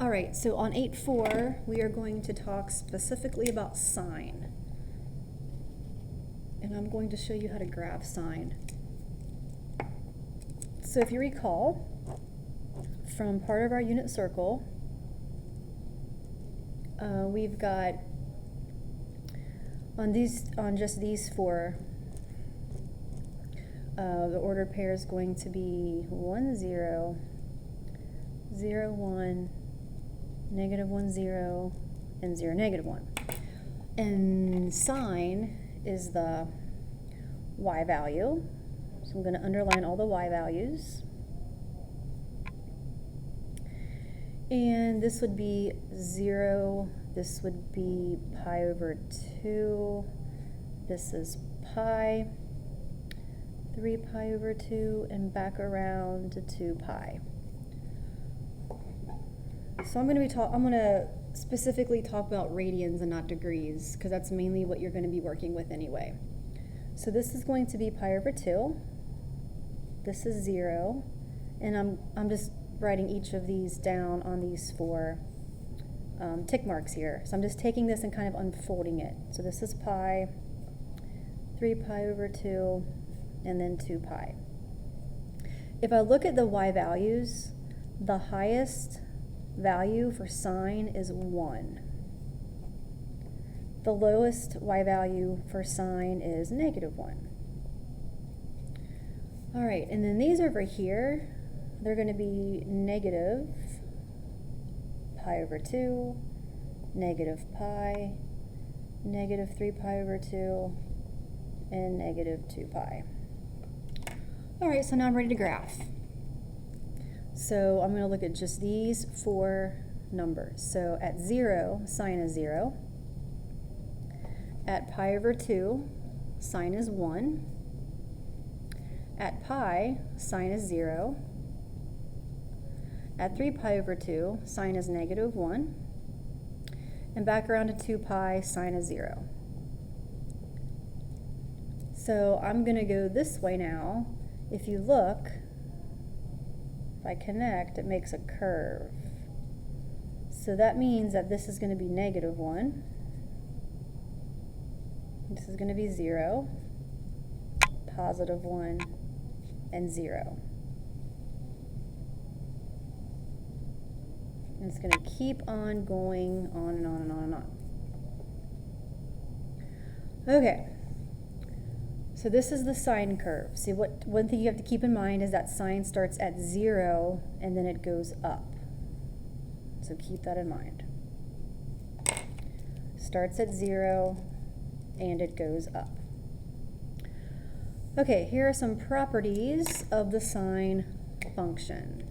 All right, so on 8.4, we are going to talk specifically about sine. And I'm going to show you how to graph sine. So if you recall, from part of our unit circle, we've got, on just these four, the ordered pair is going to be 1, 0, 0, 1, -1, 0, and 0, -1. And sine is the y value. So I'm going to underline all the y values. And this would be 0, this would be pi over 2, this is pi, 3 pi over 2, and back around to 2 pi. So I'm going to specifically talk about radians and not degrees, because that's mainly what you're going to be working with anyway. So this is going to be pi over 2, this is 0, and I'm just writing each of these down on these four tick marks here. So I'm just taking this and kind of unfolding it. So this is pi, 3 pi over 2, and then 2 pi. If I look at the y values, the highest value for sine is 1. The lowest y value for sine is -1. All right, and then these over here, they're going to be negative pi over 2, negative pi, negative 3 pi over 2, and negative 2 pi. All right, so now I'm ready to graph. So I'm going to look at just these four numbers. So at 0, sine is 0. At pi over 2, sine is 1. At pi, sine is 0. At 3 pi over 2, sine is -1. And back around to 2 pi, sine is 0. So I'm going to go this way now. If you look, if I connect, it makes a curve. So that means that this is going to be -1. This is going to be 0, +1, and 0. And it's going to keep on going on and on and on and on. Okay. So this is the sine curve. See, one thing you have to keep in mind is that sine starts at 0 and then it goes up. So keep that in mind. Starts at 0 and it goes up. Okay, here are some properties of the sine function.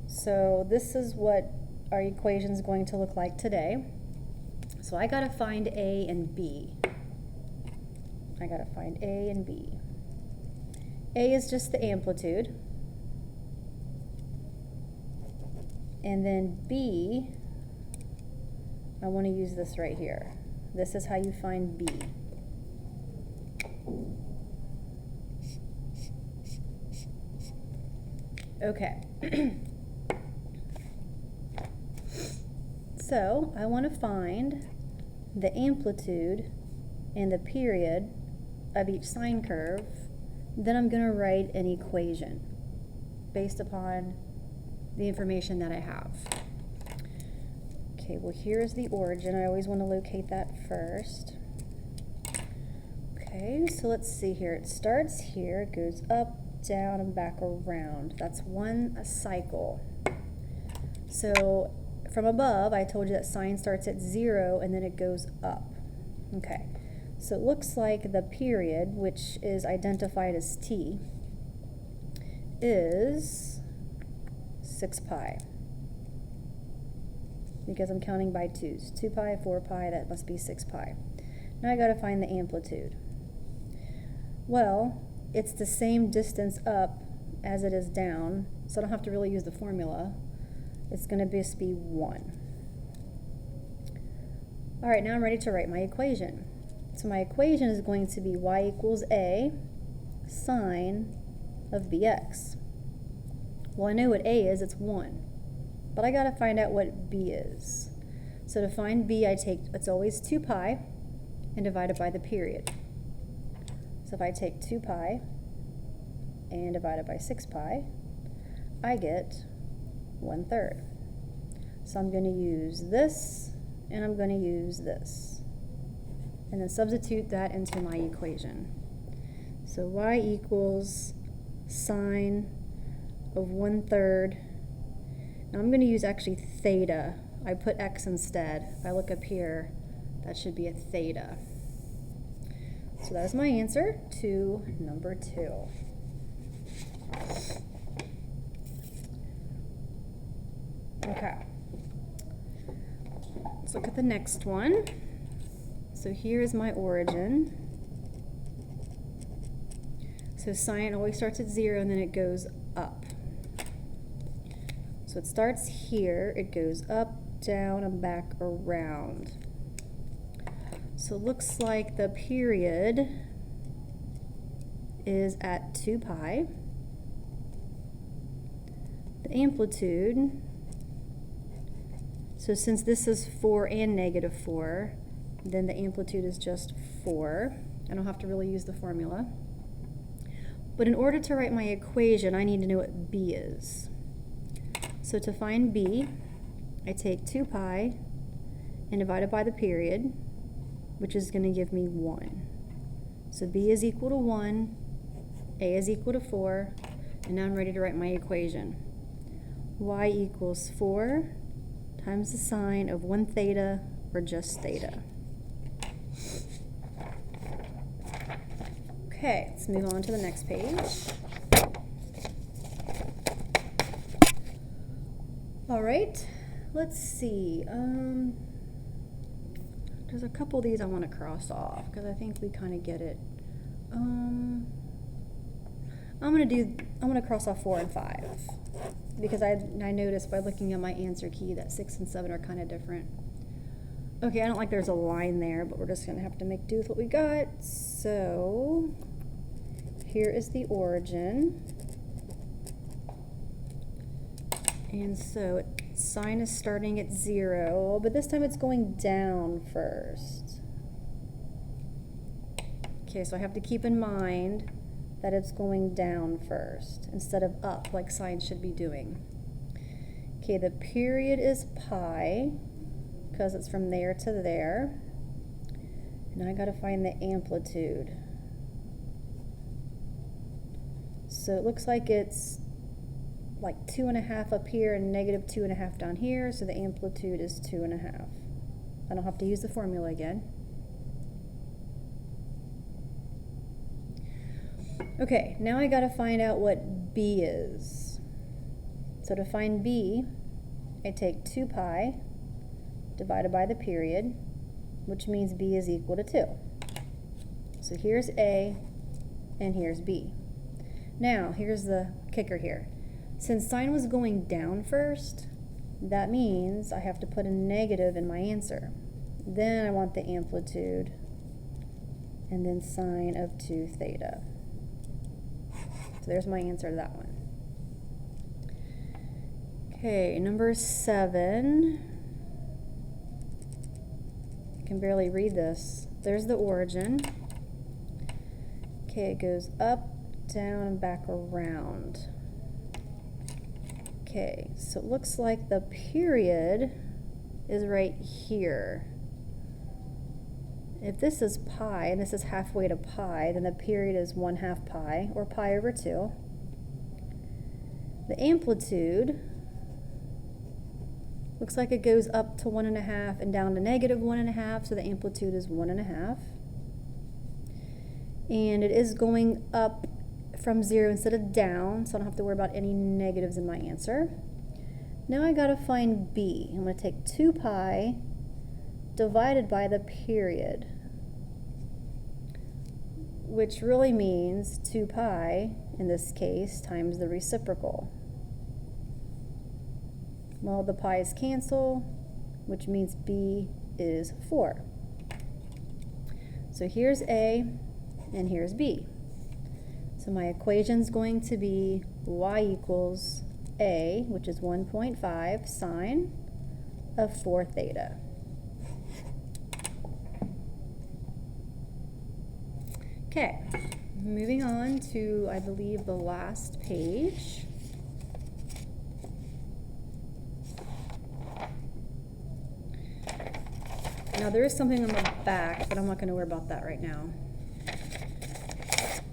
So this is what our equation is going to look like today. So I got to find A and B. I got to find A and B. A is just the amplitude. And then B, I want to use this right here. This is how you find B. Okay. So I want to find the amplitude and the period of each sine curve. Then I'm going to write an equation based upon the information that I have. Okay, well here's the origin. I always want to locate that first. Okay, so let's see here. It starts here, it goes up, down, and back around. That's one cycle. So from above, I told you that sine starts at 0 and then it goes up. Okay, so it looks like the period, which is identified as t, is 6 pi. Because I'm counting by 2s. 2 pi, 4 pi, that must be 6 pi. Now I got to find the amplitude. Well, it's the same distance up as it is down, so I don't have to really use the formula. It's going to just be 1. All right, now I'm ready to write my equation. So my equation is going to be y equals a sine of bx. Well, I know what a is, it's 1. but I gotta find out what b is. So to find b, it's always 2 pi and divide it by the period. So if I take 2 pi and divide it by 6 pi, I get 1/3. So I'm going to use this, and I'm going to use this. And then substitute that into my equation. So y equals sine of 1/3. Now I'm going to use actually theta. I put x instead. If I look up here, that should be a theta. So that is my answer to number 2. Okay. Let's look at the next one. So here is my origin. So sine always starts at 0 and then it goes up. So it starts here, it goes up, down, and back around. So it looks like the period is at 2 pi. The amplitude, so since this is 4 and -4, then the amplitude is just 4. I don't have to really use the formula. But in order to write my equation, I need to know what b is. So to find b, I take 2 pi and divide it by the period, which is going to give me 1. So b is equal to 1, a is equal to 4, and now I'm ready to write my equation. Y equals 4 times the sine of 1 theta, or just theta. Okay, let's move on to the next page. All right, let's see. There's a couple of these I want to cross off because I think we kind of get it. I'm gonna cross off 4 and 5 because I noticed by looking at my answer key that 6 and 7 are kind of different. Okay, I don't like there's a line there, but we're just gonna have to make do with what we got. So here is the origin. And so sine is starting at 0, but this time it's going down first. Okay, so I have to keep in mind that it's going down first instead of up like sine should be doing. Okay, the period is pi because it's from there to there. And I got to find the amplitude. So it looks like it's like 2.5 up here and -2.5 down here, so the amplitude is 2.5. I don't have to use the formula again. Okay, now I gotta find out what b is. So to find b, I take 2 pi divided by the period, which means b is equal to 2. So here's a, and here's b. Now, here's the kicker here. Since sine was going down first, that means I have to put a negative in my answer. Then I want the amplitude, and then sine of 2 theta. So there's my answer to that one. Okay, number 7. I can barely read this. There's the origin. Okay, it goes up, down, and back around. Okay, so it looks like the period is right here. If this is pi, and this is halfway to pi, then the period is 1/2 pi, or pi over 2. The amplitude looks like it goes up to 1.5 and down to -1.5, so the amplitude is 1.5. And it is going up from 0 instead of down, so I don't have to worry about any negatives in my answer. Now I gotta find b. I'm gonna take 2 pi divided by the period, which really means 2 pi, in this case, times the reciprocal. Well, the pi's cancel, which means b is 4. So here's a, and here's b. So my equation is going to be y equals A, which is 1.5 sine of 4 theta. Okay, moving on to, I believe, the last page. Now there is something on the back, but I'm not going to worry about that right now.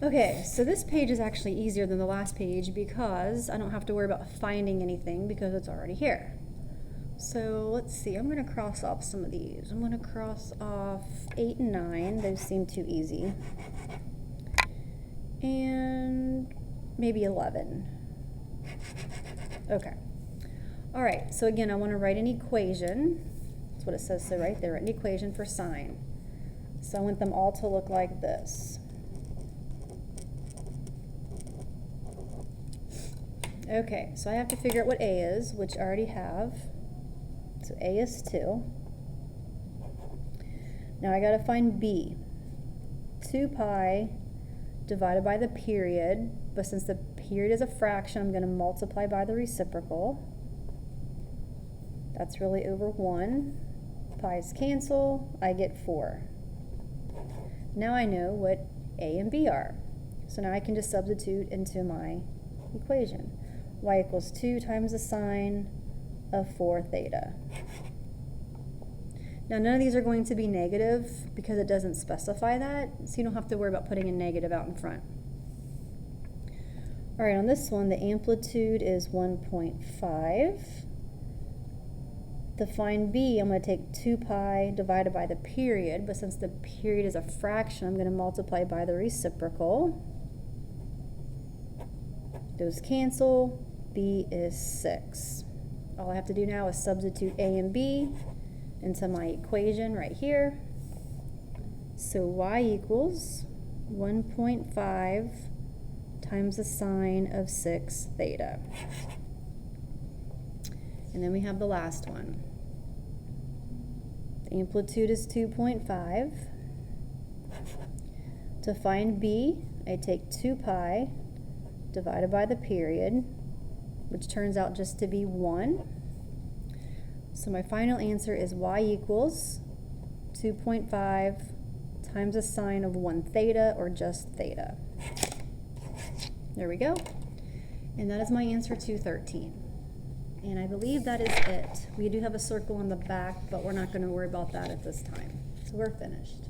Okay, so this page is actually easier than the last page because I don't have to worry about finding anything because it's already here. So let's see, I'm going to cross off some of these. I'm going to cross off 8 and 9, those seem too easy. And maybe 11. Okay. All right, so again, I want to write an equation. That's what it says so right there, an equation for sine. So I want them all to look like this. Okay, so I have to figure out what A is, which I already have. So A is 2. Now I got to find B. 2 pi divided by the period, but since the period is a fraction, I'm going to multiply by the reciprocal. That's really over 1. Pi's cancel, I get 4. Now I know what A and B are. So now I can just substitute into my equation. Y equals 2 times the sine of 4 theta. Now none of these are going to be negative because it doesn't specify that, so you don't have to worry about putting a negative out in front. All right, on this one, the amplitude is 1.5. To find B, I'm going to take 2 pi divided by the period, but since the period is a fraction, I'm going to multiply by the reciprocal. Those cancel. B is 6. All I have to do now is substitute A and B into my equation right here. So y equals 1.5 times the sine of 6 theta. And then we have the last one. The amplitude is 2.5. To find B, I take 2 pi divided by the period, which turns out just to be 1. So my final answer is y equals 2.5 times the sine of 1 theta, or just theta. There we go. And that is my answer to 13. And I believe that is it. We do have a circle on the back, but we're not going to worry about that at this time. So we're finished.